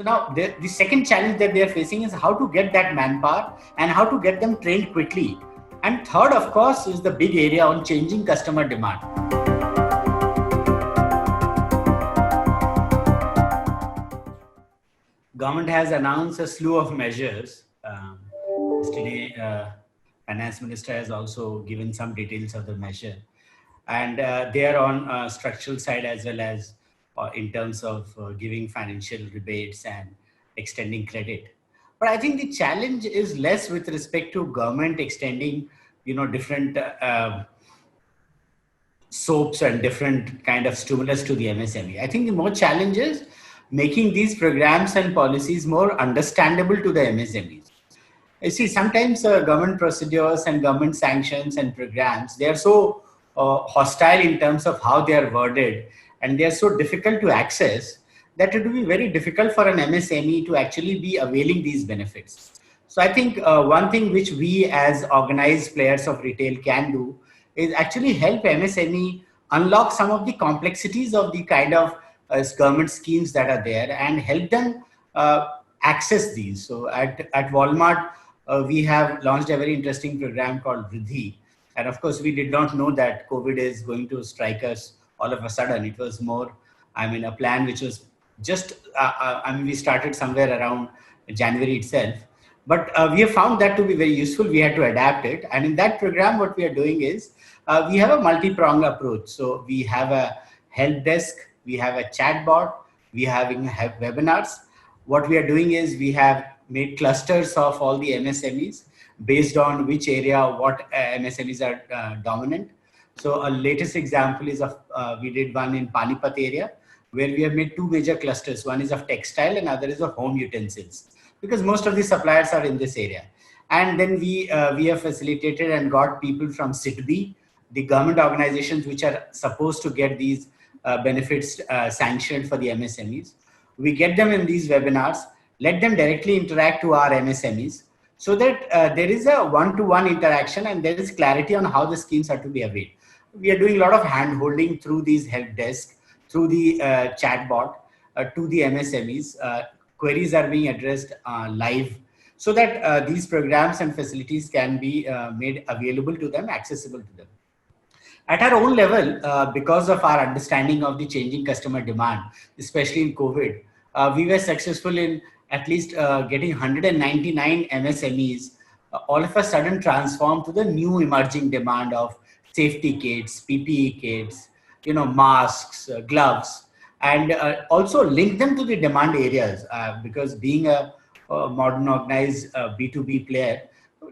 So now the second challenge that they are facing is how to get that manpower and how to get them trained quickly. And third, of course, is the big area on changing customer demand. Government has announced a slew of measures. Yesterday, Finance Minister has also given some details of the measure. And they are on structural side as well as in terms of giving financial rebates and extending credit. But I think the challenge is less with respect to government extending, different soaps and different kind of stimulus to the MSME. I think the more challenge is making these programs and policies more understandable to the MSMEs. You see, sometimes government procedures and government sanctions and programs, they are so hostile in terms of how they are worded, and they are so difficult to access that it will be very difficult for an MSME to actually be availing these benefits. So I think one thing which we as organized players of retail can do is actually help MSME unlock some of the complexities of the kind of government schemes that are there and help them access these. So at Walmart, we have launched a very interesting program called Vriddhi. And of course, we did not know that COVID is going to strike us all of a sudden. It was more, a plan which was just, we started somewhere around January itself. But we have found that to be very useful. We had to adapt it. And in that program, what we are doing is we have a multi-pronged approach. So we have a help desk, we have a chat bot, we have webinars. What we are doing is we have made clusters of all the MSMEs based on which area, what MSMEs are dominant. So a latest example is of, we did one in Panipat area where we have made two major clusters. One is of textile and other is of home utensils, because most of the suppliers are in this area. And then we have facilitated and got people from SIDBI, the government organizations which are supposed to get these benefits sanctioned for the MSMEs. We get them in these webinars, let them directly interact to our MSMEs so that there is a one-to-one interaction and there is clarity on how the schemes are to be availed. We are doing a lot of hand-holding through these help desks, through the chat bot to the MSMEs. Queries are being addressed live so that these programs and facilities can be made available to them, accessible to them. At our own level, because of our understanding of the changing customer demand, especially in COVID, we were successful in at least getting 199 MSMEs all of a sudden transformed to the new emerging demand of safety kits, PPE kits, masks, gloves, and also link them to the demand areas because being a modern organized B2B player,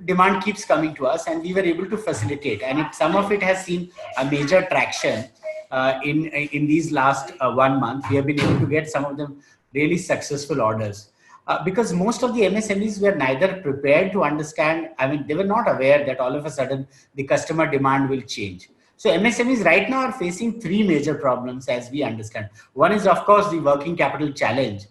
demand keeps coming to us and we were able to facilitate. And some of it has seen a major traction in these last 1 month. We have been able to get some of them really successful orders. Because most of the MSMEs were neither prepared to understand, they were not aware that all of a sudden the customer demand will change. So MSMEs right now are facing three major problems as we understand. One is, of course, the working capital challenge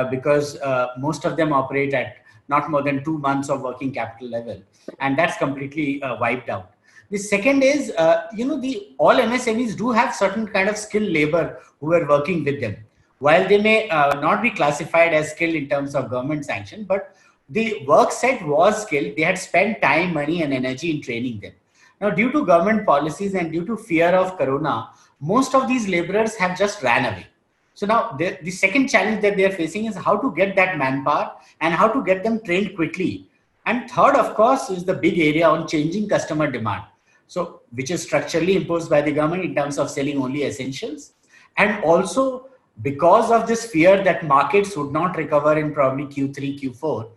because most of them operate at not more than 2 months of working capital level. And that's completely wiped out. The second is, all MSMEs do have certain kind of skilled labor who are working with them. While they may not be classified as skilled in terms of government sanction, but the work set was skilled. They had spent time, money, and energy in training them. Now, due to government policies and due to fear of corona, most of these laborers have just ran away. So now the second challenge that they are facing is how to get that manpower and how to get them trained quickly. And third, of course, is the big area on changing customer demand. So which is structurally imposed by the government in terms of selling only essentials. And also, because of this fear that markets would not recover in probably Q3, Q4,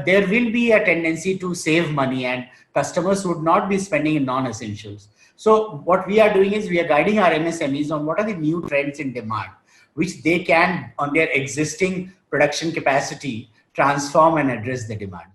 there will be a tendency to save money and customers would not be spending in non-essentials. So what we are doing is we are guiding our MSMEs on what are the new trends in demand, which they can, on their existing production capacity, transform and address the demand.